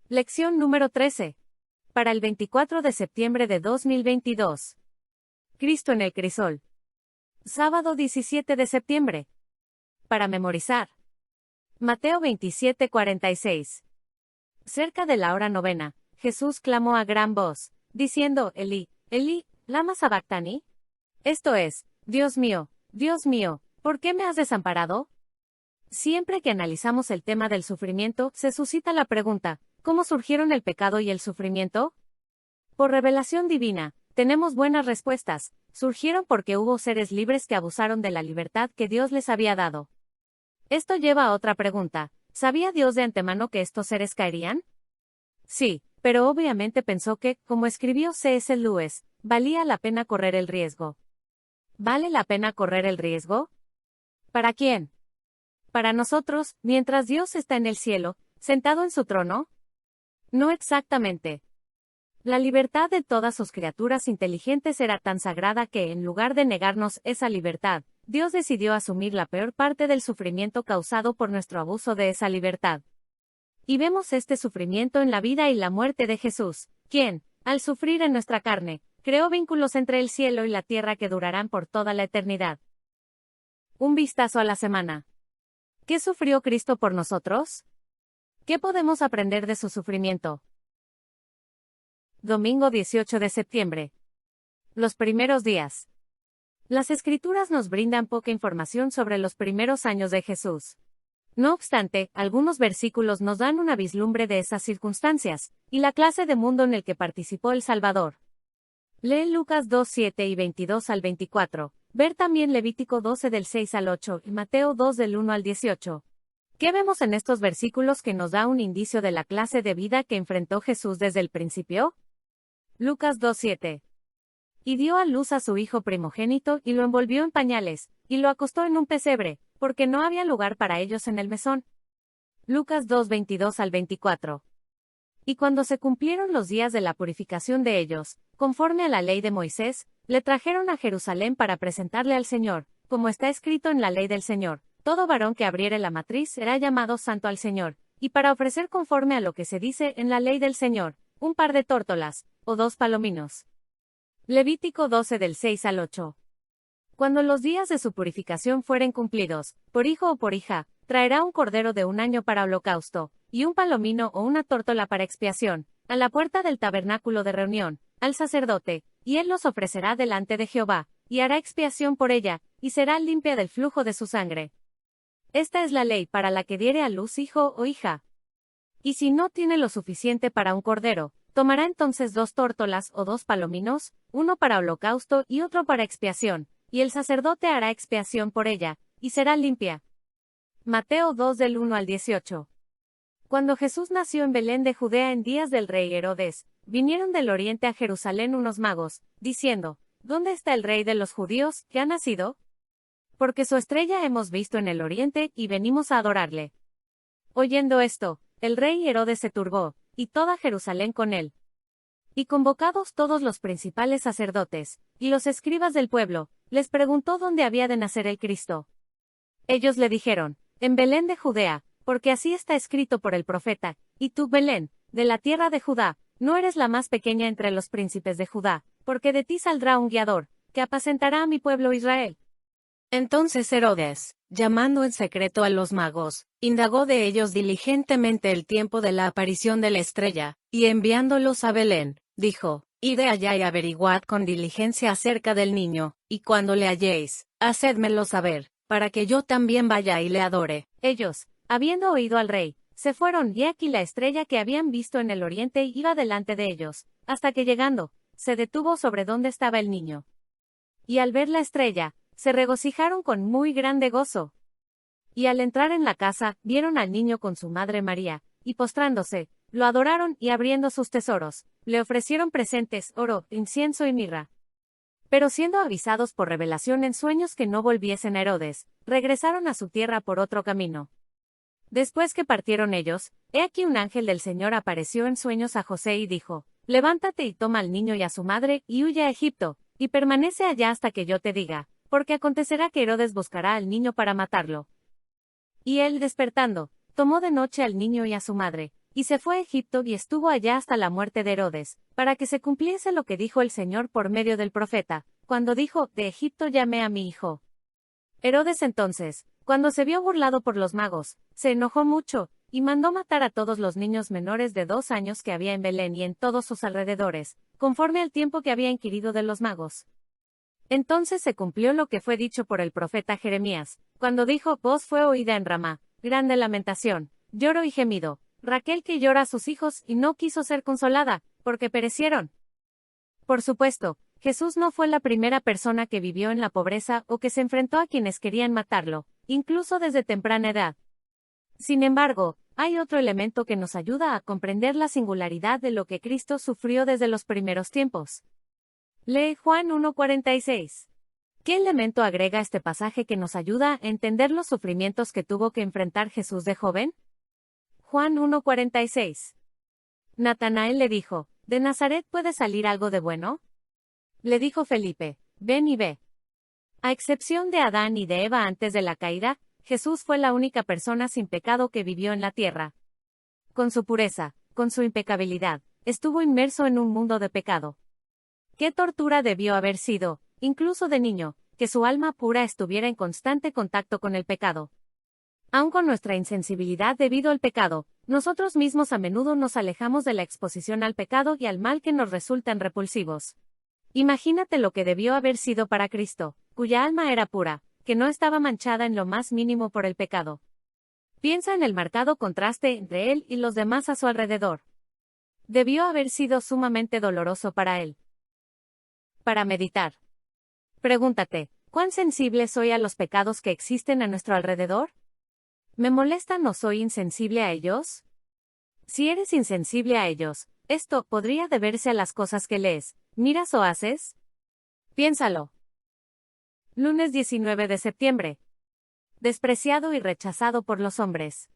Lección número 13. Para el 24 de septiembre de 2022. Cristo en el crisol. Sábado 17 de septiembre. Para memorizar. Mateo 27:46. Cerca de la hora novena, Jesús clamó a gran voz, diciendo, Elí, Elí, lama sabactani. Esto es, Dios mío, ¿por qué me has desamparado? Siempre que analizamos el tema del sufrimiento, se suscita la pregunta, ¿cómo surgieron el pecado y el sufrimiento? Por revelación divina, tenemos buenas respuestas. Surgieron porque hubo seres libres que abusaron de la libertad que Dios les había dado. Esto lleva a otra pregunta. ¿Sabía Dios de antemano que estos seres caerían? Sí, pero obviamente pensó que, como escribió C.S. Lewis, valía la pena correr el riesgo. ¿Vale la pena correr el riesgo? ¿Para quién? ¿Para nosotros, mientras Dios está en el cielo, sentado en su trono? No exactamente. La libertad de todas sus criaturas inteligentes era tan sagrada que, en lugar de negarnos esa libertad, Dios decidió asumir la peor parte del sufrimiento causado por nuestro abuso de esa libertad. Y vemos este sufrimiento en la vida y la muerte de Jesús, quien, al sufrir en nuestra carne, creó vínculos entre el cielo y la tierra que durarán por toda la eternidad. Un vistazo a la semana. ¿Qué sufrió Cristo por nosotros? ¿Qué podemos aprender de su sufrimiento? Domingo 18 de septiembre. Los primeros días. Las Escrituras nos brindan poca información sobre los primeros años de Jesús. No obstante, algunos versículos nos dan una vislumbre de esas circunstancias, y la clase de mundo en el que participó el Salvador. Lee Lucas 2:7 y 22 al 24, ver también Levítico 12 del 6 al 8 y Mateo 2 del 1 al 18. ¿Qué vemos en estos versículos que nos da un indicio de la clase de vida que enfrentó Jesús desde el principio? Lucas 2:7. Y dio a luz a su hijo primogénito y lo envolvió en pañales, y lo acostó en un pesebre, porque no había lugar para ellos en el mesón. Lucas 2:22 al 24. Y cuando se cumplieron los días de la purificación de ellos, conforme a la ley de Moisés, le trajeron a Jerusalén para presentarle al Señor, como está escrito en la ley del Señor, todo varón que abriere la matriz será llamado santo al Señor, y para ofrecer conforme a lo que se dice en la ley del Señor, un par de tórtolas, o 2 palominos. Levítico 12 del 6 al 8. Cuando los días de su purificación fueren cumplidos, por hijo o por hija, traerá un cordero de 1 año para holocausto, y un palomino o una tórtola para expiación, a la puerta del tabernáculo de reunión, al sacerdote, y él los ofrecerá delante de Jehová, y hará expiación por ella, y será limpia del flujo de su sangre. Esta es la ley para la que diere a luz hijo o hija. Y si no tiene lo suficiente para un cordero, tomará entonces 2 tórtolas o 2 palominos, uno para holocausto y otro para expiación, y el sacerdote hará expiación por ella, y será limpia. Mateo 2 del 1 al 18. Cuando Jesús nació en Belén de Judea en días del rey Herodes, vinieron del oriente a Jerusalén unos magos, diciendo, ¿dónde está el rey de los judíos, que ha nacido? Porque su estrella hemos visto en el oriente y venimos a adorarle. Oyendo esto, el rey Herodes se turbó, y toda Jerusalén con él. Y convocados todos los principales sacerdotes, y los escribas del pueblo, les preguntó dónde había de nacer el Cristo. Ellos le dijeron, en Belén de Judea, porque así está escrito por el profeta, y tú, Belén, de la tierra de Judá, no eres la más pequeña entre los príncipes de Judá, porque de ti saldrá un guiador, que apacentará a mi pueblo Israel. Entonces Herodes, llamando en secreto a los magos, indagó de ellos diligentemente el tiempo de la aparición de la estrella, y enviándolos a Belén, dijo, id allá y averiguad con diligencia acerca del niño, y cuando le halléis, hacédmelo saber, para que yo también vaya y le adore. Ellos, habiendo oído al rey, se fueron, y aquí la estrella que habían visto en el oriente iba delante de ellos, hasta que llegando, se detuvo sobre donde estaba el niño. Y al ver la estrella, se regocijaron con muy grande gozo. Y al entrar en la casa, vieron al niño con su madre María, y postrándose, lo adoraron y abriendo sus tesoros, le ofrecieron presentes, oro, incienso y mirra. Pero siendo avisados por revelación en sueños que no volviesen a Herodes, regresaron a su tierra por otro camino. Después que partieron ellos, he aquí un ángel del Señor apareció en sueños a José y dijo, levántate y toma al niño y a su madre, y huye a Egipto, y permanece allá hasta que yo te diga, porque acontecerá que Herodes buscará al niño para matarlo. Y él despertando, tomó de noche al niño y a su madre, Y se fue a Egipto y estuvo allá hasta la muerte de Herodes, para que se cumpliese lo que dijo el Señor por medio del profeta, cuando dijo, de Egipto llamé a mi hijo. Herodes entonces, cuando se vio burlado por los magos, se enojó mucho, y mandó matar a todos los niños menores de 2 años que había en Belén y en todos sus alrededores, conforme al tiempo que había inquirido de los magos. Entonces se cumplió lo que fue dicho por el profeta Jeremías, cuando dijo, voz fue oída en Ramá, grande lamentación, lloro y gemido, Raquel que llora a sus hijos y no quiso ser consolada, porque perecieron. Por supuesto, Jesús no fue la primera persona que vivió en la pobreza o que se enfrentó a quienes querían matarlo, incluso desde temprana edad. Sin embargo, hay otro elemento que nos ayuda a comprender la singularidad de lo que Cristo sufrió desde los primeros tiempos. Lee Juan 1:46. ¿Qué elemento agrega este pasaje que nos ayuda a entender los sufrimientos que tuvo que enfrentar Jesús de joven? Juan 1:46. Natanael le dijo, ¿de Nazaret puede salir algo de bueno? Le dijo Felipe, ven y ve. A excepción de Adán y de Eva antes de la caída, Jesús fue la única persona sin pecado que vivió en la tierra. Con su pureza, con su impecabilidad, estuvo inmerso en un mundo de pecado. ¿Qué tortura debió haber sido, incluso de niño, que su alma pura estuviera en constante contacto con el pecado? Aun con nuestra insensibilidad debido al pecado, nosotros mismos a menudo nos alejamos de la exposición al pecado y al mal que nos resultan repulsivos. Imagínate lo que debió haber sido para Cristo, cuya alma era pura, que no estaba manchada en lo más mínimo por el pecado. Piensa en el marcado contraste entre él y los demás a su alrededor. Debió haber sido sumamente doloroso para él. Para meditar. Pregúntate, ¿cuán sensible soy a los pecados que existen a nuestro alrededor? ¿Me molestan o soy insensible a ellos? Si eres insensible a ellos, esto podría deberse a las cosas que lees, miras o haces. Piénsalo. Lunes 19 de septiembre. Despreciado y rechazado por los hombres.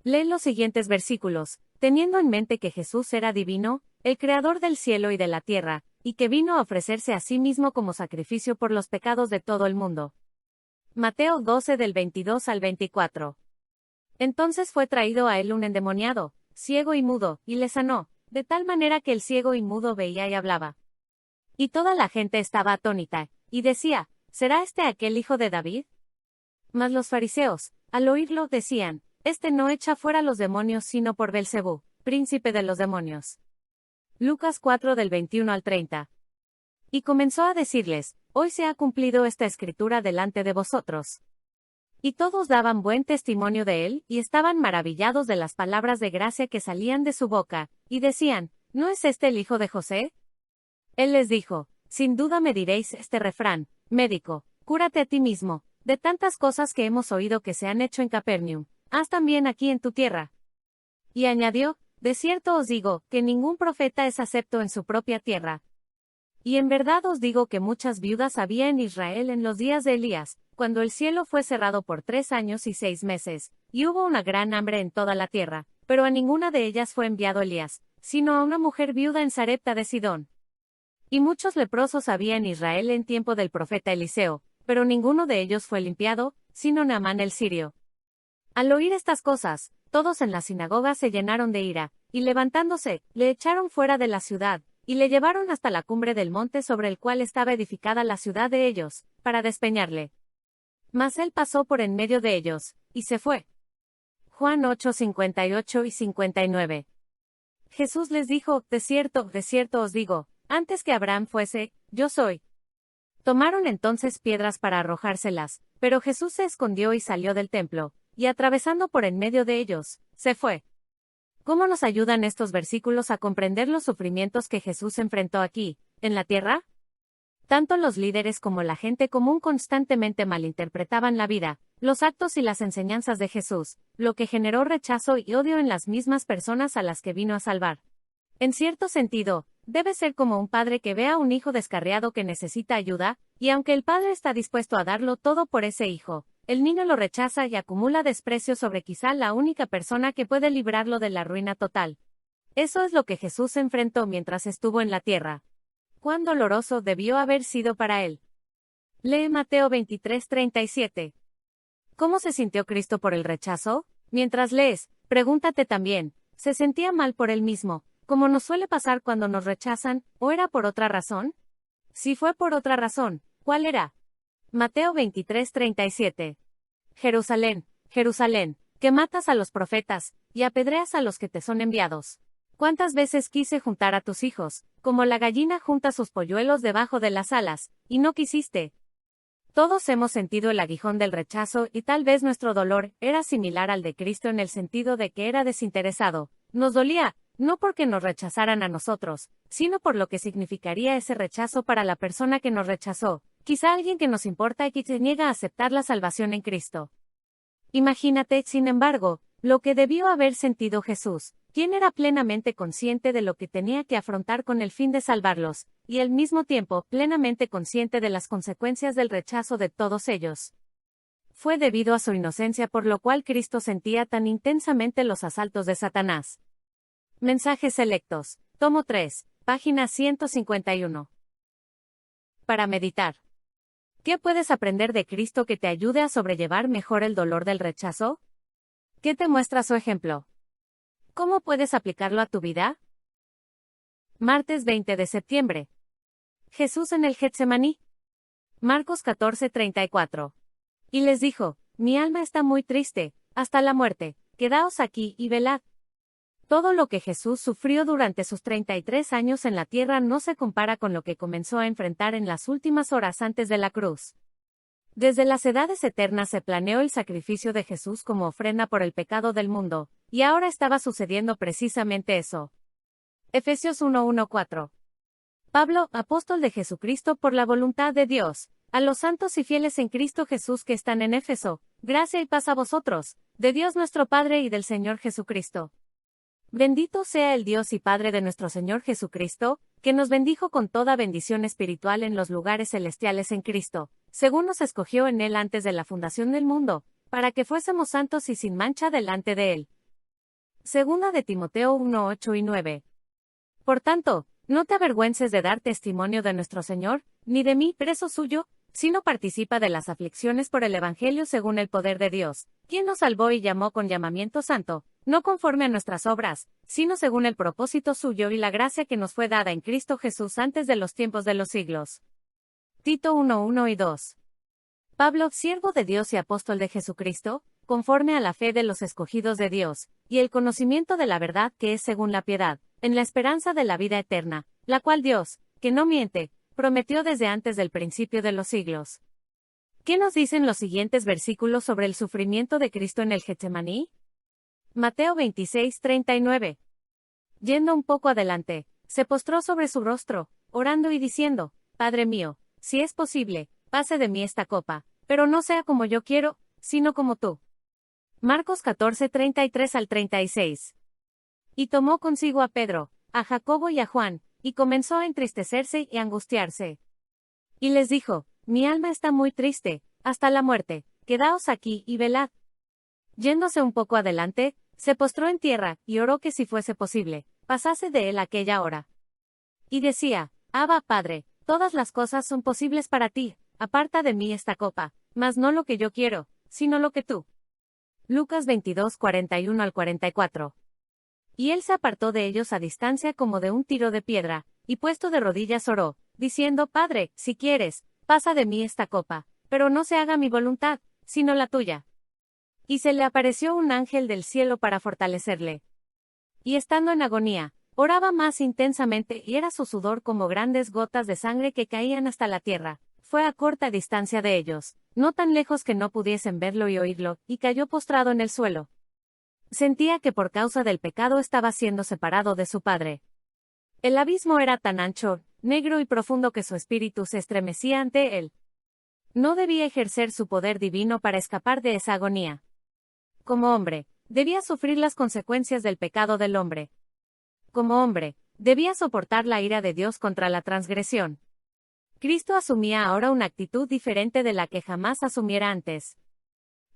Lee los siguientes versículos, teniendo en mente que Jesús era divino, el creador del cielo y de la tierra, y que vino a ofrecerse a sí mismo como sacrificio por los pecados de todo el mundo. Mateo 12 del 22 al 24. Entonces fue traído a él un endemoniado, ciego y mudo, y le sanó, de tal manera que el ciego y mudo veía y hablaba. Y toda la gente estaba atónita, y decía, ¿será este aquel hijo de David? Mas los fariseos, al oírlo, decían, este no echa fuera los demonios sino por Belcebú, príncipe de los demonios. Lucas 4 del 21 al 30. Y comenzó a decirles, hoy se ha cumplido esta escritura delante de vosotros. Y todos daban buen testimonio de él, y estaban maravillados de las palabras de gracia que salían de su boca, y decían, ¿no es este el hijo de José? Él les dijo, sin duda me diréis este refrán, médico, cúrate a ti mismo, de tantas cosas que hemos oído que se han hecho en Capernaum, haz también aquí en tu tierra. Y añadió, de cierto os digo, que ningún profeta es acepto en su propia tierra. Y en verdad os digo que muchas viudas había en Israel en los días de Elías, cuando el cielo fue cerrado por 3 años y 6 meses, y hubo una gran hambre en toda la tierra, pero a ninguna de ellas fue enviado Elías, sino a una mujer viuda en Sarepta de Sidón. Y muchos leprosos había en Israel en tiempo del profeta Eliseo, pero ninguno de ellos fue limpiado, sino Naamán el sirio. Al oír estas cosas, todos en la sinagoga se llenaron de ira, y levantándose, le echaron fuera de la ciudad, y le llevaron hasta la cumbre del monte sobre el cual estaba edificada la ciudad de ellos, para despeñarle. Mas él pasó por en medio de ellos, y se fue. Juan 8:58 y 59. Jesús les dijo, de cierto os digo, antes que Abraham fuese, yo soy. Tomaron entonces piedras para arrojárselas, pero Jesús se escondió y salió del templo, y atravesando por en medio de ellos, se fue. ¿Cómo nos ayudan estos versículos a comprender los sufrimientos que Jesús enfrentó aquí, en la tierra? Tanto los líderes como la gente común constantemente malinterpretaban la vida, los actos y las enseñanzas de Jesús, lo que generó rechazo y odio en las mismas personas a las que vino a salvar. En cierto sentido, debe ser como un padre que ve a un hijo descarriado que necesita ayuda, y aunque el padre está dispuesto a darlo todo por ese hijo, el niño lo rechaza y acumula desprecio sobre quizá la única persona que puede librarlo de la ruina total. Eso es lo que Jesús enfrentó mientras estuvo en la tierra. Cuán doloroso debió haber sido para él. Lee Mateo 23:37. ¿Cómo se sintió Cristo por el rechazo? Mientras lees, pregúntate también, ¿Se sentía mal por él mismo, como nos suele pasar cuando nos rechazan, o era por otra razón? Si fue por otra razón, ¿cuál era? Mateo 23:37. Jerusalén, Jerusalén, que matas a los profetas, y apedreas a los que te son enviados. ¿Cuántas veces quise juntar a tus hijos, como la gallina junta sus polluelos debajo de las alas, y no quisiste? Todos hemos sentido el aguijón del rechazo y tal vez nuestro dolor era similar al de Cristo en el sentido de que era desinteresado. Nos dolía, no porque nos rechazaran a nosotros, sino por lo que significaría ese rechazo para la persona que nos rechazó, quizá alguien que nos importa y que se niega a aceptar la salvación en Cristo. Imagínate, sin embargo, lo que debió haber sentido Jesús, quien era plenamente consciente de lo que tenía que afrontar con el fin de salvarlos, y al mismo tiempo plenamente consciente de las consecuencias del rechazo de todos ellos. Fue debido a su inocencia por lo cual Cristo sentía tan intensamente los asaltos de Satanás. Mensajes selectos, tomo 3, página 151. Para meditar. ¿Qué puedes aprender de Cristo que te ayude a sobrellevar mejor el dolor del rechazo? ¿Qué te muestra su ejemplo? ¿Cómo puedes aplicarlo a tu vida? Martes 20 de septiembre. Jesús en el Getsemaní. Marcos 14:34. Y les dijo, mi alma está muy triste, hasta la muerte, quedaos aquí y velad. Todo lo que Jesús sufrió durante sus 33 años en la tierra no se compara con lo que comenzó a enfrentar en las últimas horas antes de la cruz. Desde las edades eternas se planeó el sacrificio de Jesús como ofrenda por el pecado del mundo, y ahora estaba sucediendo precisamente eso. Efesios 1:1-4. Pablo, apóstol de Jesucristo por la voluntad de Dios, a los santos y fieles en Cristo Jesús que están en Éfeso, gracia y paz a vosotros, de Dios nuestro Padre y del Señor Jesucristo. Bendito sea el Dios y Padre de nuestro Señor Jesucristo, que nos bendijo con toda bendición espiritual en los lugares celestiales en Cristo, según nos escogió en Él antes de la fundación del mundo, para que fuésemos santos y sin mancha delante de Él. Segunda de Timoteo 1:8 y 9. Por tanto, no te avergüences de dar testimonio de nuestro Señor, ni de mí, preso suyo, sino participa de las aflicciones por el Evangelio según el poder de Dios, quien nos salvó y llamó con llamamiento santo, no conforme a nuestras obras, sino según el propósito suyo y la gracia que nos fue dada en Cristo Jesús antes de los tiempos de los siglos. Tito 1:1 y 2. Pablo, siervo de Dios y apóstol de Jesucristo, conforme a la fe de los escogidos de Dios, y el conocimiento de la verdad que es según la piedad, en la esperanza de la vida eterna, la cual Dios, que no miente, prometió desde antes del principio de los siglos. ¿Qué nos dicen los siguientes versículos sobre el sufrimiento de Cristo en el Getsemaní? Mateo 26:39. Yendo un poco adelante, se postró sobre su rostro, orando y diciendo, Padre mío, si es posible, pase de mí esta copa, pero no sea como yo quiero, sino como tú. Marcos 14:33-36. Y tomó consigo a Pedro, a Jacobo y a Juan, y comenzó a entristecerse y angustiarse. Y les dijo, mi alma está muy triste, hasta la muerte, quedaos aquí y velad. Yéndose un poco adelante, se postró en tierra, y oró que si fuese posible, pasase de él aquella hora. Y decía, Abba, Padre, todas las cosas son posibles para ti, aparta de mí esta copa, mas no lo que yo quiero, sino lo que tú. Lucas 22:41-44. Y él se apartó de ellos a distancia como de un tiro de piedra, y puesto de rodillas oró, diciendo, Padre, si quieres, pasa de mí esta copa, pero no se haga mi voluntad, sino la tuya. Y se le apareció un ángel del cielo para fortalecerle. Y estando en agonía, oraba más intensamente y era su sudor como grandes gotas de sangre que caían hasta la tierra. Fue a corta distancia de ellos, no tan lejos que no pudiesen verlo y oírlo, y cayó postrado en el suelo. Sentía que por causa del pecado estaba siendo separado de su Padre. El abismo era tan ancho, negro y profundo que su espíritu se estremecía ante él. No debía ejercer su poder divino para escapar de esa agonía. Como hombre, debía sufrir las consecuencias del pecado del hombre. Como hombre, debía soportar la ira de Dios contra la transgresión. Cristo asumía ahora una actitud diferente de la que jamás asumiera antes.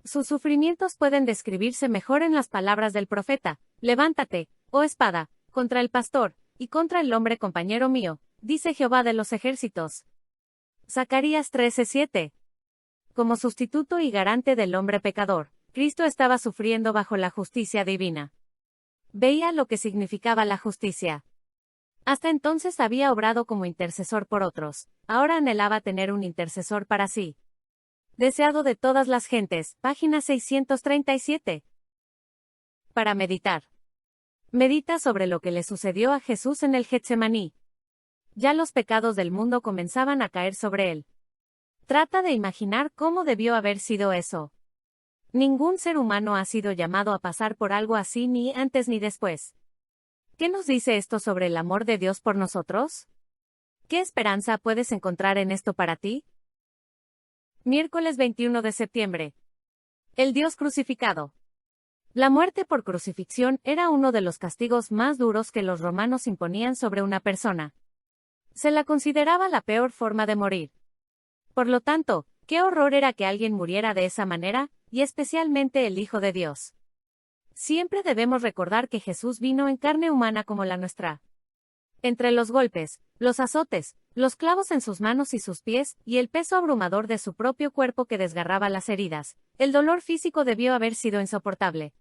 Sus sufrimientos pueden describirse mejor en las palabras del profeta, levántate, oh espada, contra el pastor, y contra el hombre compañero mío, dice Jehová de los ejércitos. Zacarías 13:7. Como sustituto y garante del hombre pecador, Cristo estaba sufriendo bajo la justicia divina. Veía lo que significaba la justicia. Hasta entonces había obrado como intercesor por otros, ahora anhelaba tener un intercesor para sí. Deseado de todas las gentes, página 637. Para meditar. Medita sobre lo que le sucedió a Jesús en el Getsemaní. Ya los pecados del mundo comenzaban a caer sobre él. Trata de imaginar cómo debió haber sido eso. Ningún ser humano ha sido llamado a pasar por algo así ni antes ni después. ¿Qué nos dice esto sobre el amor de Dios por nosotros? ¿Qué esperanza puedes encontrar en esto para ti? Miércoles 21 de septiembre. El Dios crucificado. La muerte por crucifixión era uno de los castigos más duros que los romanos imponían sobre una persona. Se la consideraba la peor forma de morir. Por lo tanto, qué horror era que alguien muriera de esa manera, y especialmente el Hijo de Dios. Siempre debemos recordar que Jesús vino en carne humana como la nuestra. Entre los golpes, los azotes, los clavos en sus manos y sus pies, y el peso abrumador de su propio cuerpo que desgarraba las heridas, el dolor físico debió haber sido insoportable.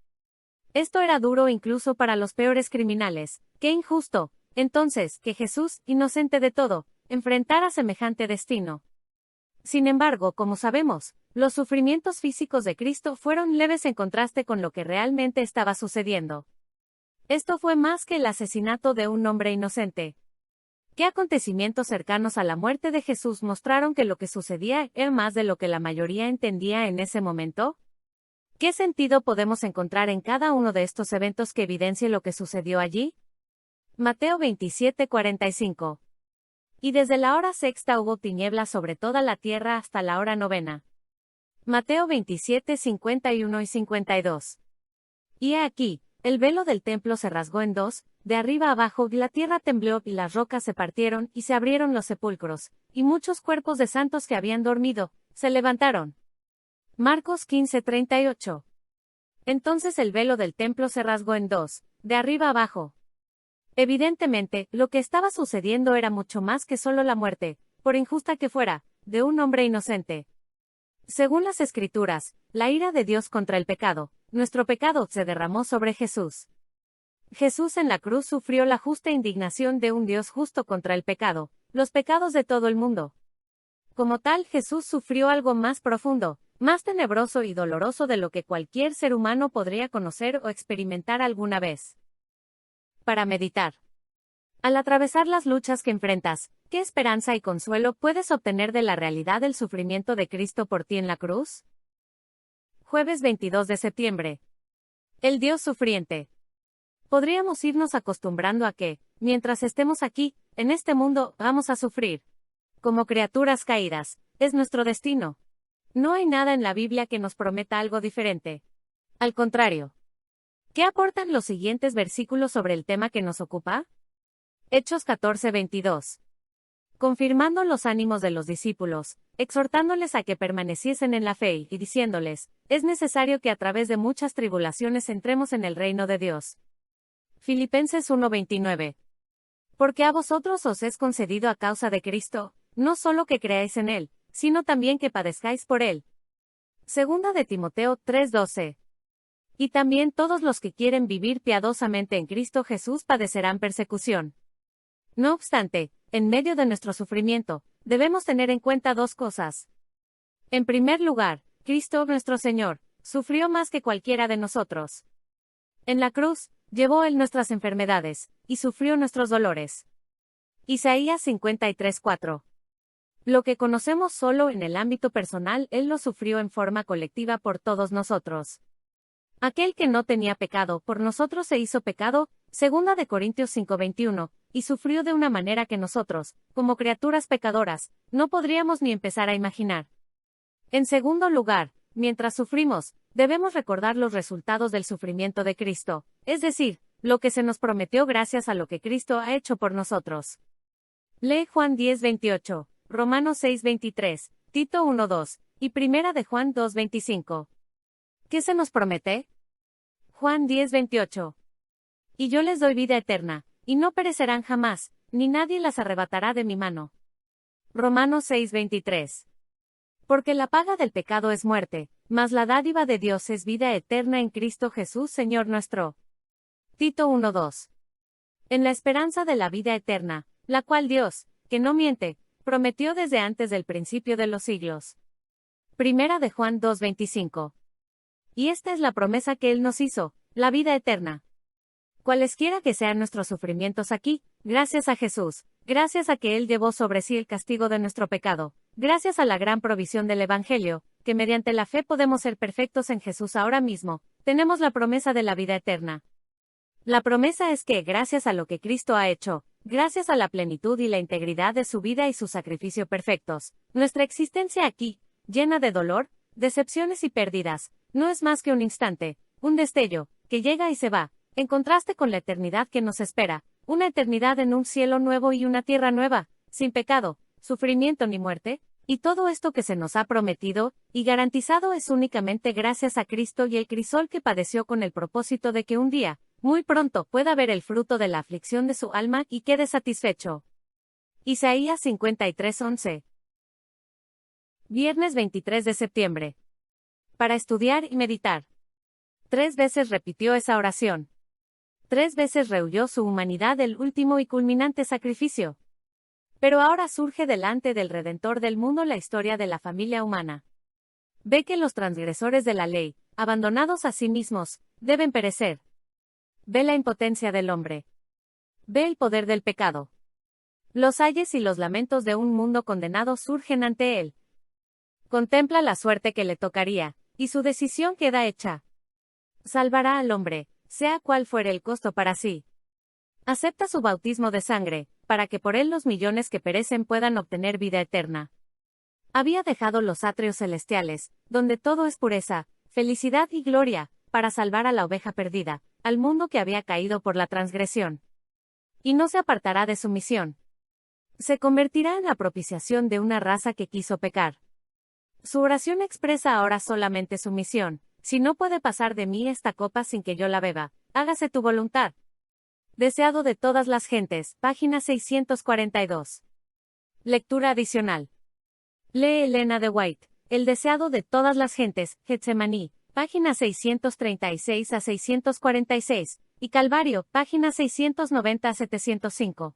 Esto era duro incluso para los peores criminales. ¡Qué injusto! Entonces, que Jesús, inocente de todo, enfrentara semejante destino. Sin embargo, como sabemos, los sufrimientos físicos de Cristo fueron leves en contraste con lo que realmente estaba sucediendo. Esto fue más que el asesinato de un hombre inocente. ¿Qué acontecimientos cercanos a la muerte de Jesús mostraron que lo que sucedía era más de lo que la mayoría entendía en ese momento? ¿Qué sentido podemos encontrar en cada uno de estos eventos que evidencie lo que sucedió allí? Mateo 27:45. Y desde la hora sexta hubo tinieblas sobre toda la tierra hasta la hora novena. Mateo 27:51 y 52. Y he aquí, el velo del templo se rasgó en dos, de arriba abajo, y la tierra tembló, y las rocas se partieron, y se abrieron los sepulcros, y muchos cuerpos de santos que habían dormido, se levantaron. Marcos 15:38. Entonces el velo del templo se rasgó en dos, de arriba abajo. Evidentemente, lo que estaba sucediendo era mucho más que solo la muerte, por injusta que fuera, de un hombre inocente. Según las Escrituras, la ira de Dios contra el pecado, nuestro pecado, se derramó sobre Jesús. Jesús en la cruz sufrió la justa indignación de un Dios justo contra el pecado, los pecados de todo el mundo. Como tal, Jesús sufrió algo más profundo, más tenebroso y doloroso de lo que cualquier ser humano podría conocer o experimentar alguna vez. Para meditar. Al atravesar las luchas que enfrentas, ¿qué esperanza y consuelo puedes obtener de la realidad del sufrimiento de Cristo por ti en la cruz? Jueves 22 de septiembre. El Dios sufriente. Podríamos irnos acostumbrando a que, mientras estemos aquí, en este mundo, vamos a sufrir. Como criaturas caídas, es nuestro destino. No hay nada en la Biblia que nos prometa algo diferente. Al contrario. ¿Qué aportan los siguientes versículos sobre el tema que nos ocupa? Hechos 14:22. Confirmando los ánimos de los discípulos, exhortándoles a que permaneciesen en la fe y diciéndoles, es necesario que a través de muchas tribulaciones entremos en el reino de Dios. Filipenses 1:29. Porque a vosotros os es concedido a causa de Cristo, no solo que creáis en Él, sino también que padezcáis por Él. Segunda de Timoteo 3:12. Y también todos los que quieren vivir piadosamente en Cristo Jesús padecerán persecución. No obstante, en medio de nuestro sufrimiento, debemos tener en cuenta dos cosas. En primer lugar, Cristo nuestro Señor, sufrió más que cualquiera de nosotros. En la cruz, llevó Él nuestras enfermedades, y sufrió nuestros dolores. Isaías 53:4. Lo que conocemos solo en el ámbito personal, Él lo sufrió en forma colectiva por todos nosotros. Aquel que no tenía pecado por nosotros se hizo pecado, 2 de Corintios 5:21, y sufrió de una manera que nosotros, como criaturas pecadoras, no podríamos ni empezar a imaginar. En segundo lugar, mientras sufrimos, debemos recordar los resultados del sufrimiento de Cristo, es decir, lo que se nos prometió gracias a lo que Cristo ha hecho por nosotros. Lee Juan 10:28, Romanos 6:23, Tito 1:2, y Primera de Juan 2:25. ¿Qué se nos promete? Juan 10:28. Y yo les doy vida eterna, y no perecerán jamás, ni nadie las arrebatará de mi mano. Romanos 6:23. Porque la paga del pecado es muerte, mas la dádiva de Dios es vida eterna en Cristo Jesús Señor nuestro. Tito 1:2. En la esperanza de la vida eterna, la cual Dios, que no miente, prometió desde antes del principio de los siglos. Primera de Juan 2:25. Y esta es la promesa que Él nos hizo, la vida eterna. Cualesquiera que sean nuestros sufrimientos aquí, gracias a Jesús, gracias a que Él llevó sobre sí el castigo de nuestro pecado, gracias a la gran provisión del Evangelio, que mediante la fe podemos ser perfectos en Jesús ahora mismo, tenemos la promesa de la vida eterna. La promesa es que, gracias a lo que Cristo ha hecho, gracias a la plenitud y la integridad de su vida y su sacrificio perfectos, nuestra existencia aquí, llena de dolor, decepciones y pérdidas, no es más que un instante, un destello, que llega y se va, en contraste con la eternidad que nos espera, una eternidad en un cielo nuevo y una tierra nueva, sin pecado, sufrimiento ni muerte, y todo esto que se nos ha prometido y garantizado es únicamente gracias a Cristo y el crisol que padeció con el propósito de que un día, muy pronto, pueda ver el fruto de la aflicción de su alma y quede satisfecho. Isaías 53:11. Viernes 23 de septiembre. Para estudiar y meditar. 3 veces repitió esa oración. 3 veces rehuyó su humanidad el último y culminante sacrificio. Pero ahora surge delante del Redentor del mundo la historia de la familia humana. Ve que los transgresores de la ley, abandonados a sí mismos, deben perecer. Ve la impotencia del hombre. Ve el poder del pecado. Los ayes y los lamentos de un mundo condenado surgen ante él. Contempla la suerte que le tocaría, y su decisión queda hecha. Salvará al hombre, sea cual fuere el costo para sí. Acepta su bautismo de sangre, para que por él los millones que perecen puedan obtener vida eterna. Había dejado los atrios celestiales, donde todo es pureza, felicidad y gloria, para salvar a la oveja perdida, al mundo que había caído por la transgresión. Y no se apartará de su misión. Se convertirá en la propiciación de una raza que quiso pecar. Su oración expresa ahora solamente su misión: si no puede pasar de mí esta copa sin que yo la beba, hágase tu voluntad. Deseado de todas las gentes, página 642. Lectura adicional. Lee Elena de White, El deseado de todas las gentes, Getsemaní, página 636 a 646, y Calvario, página 690 a 705.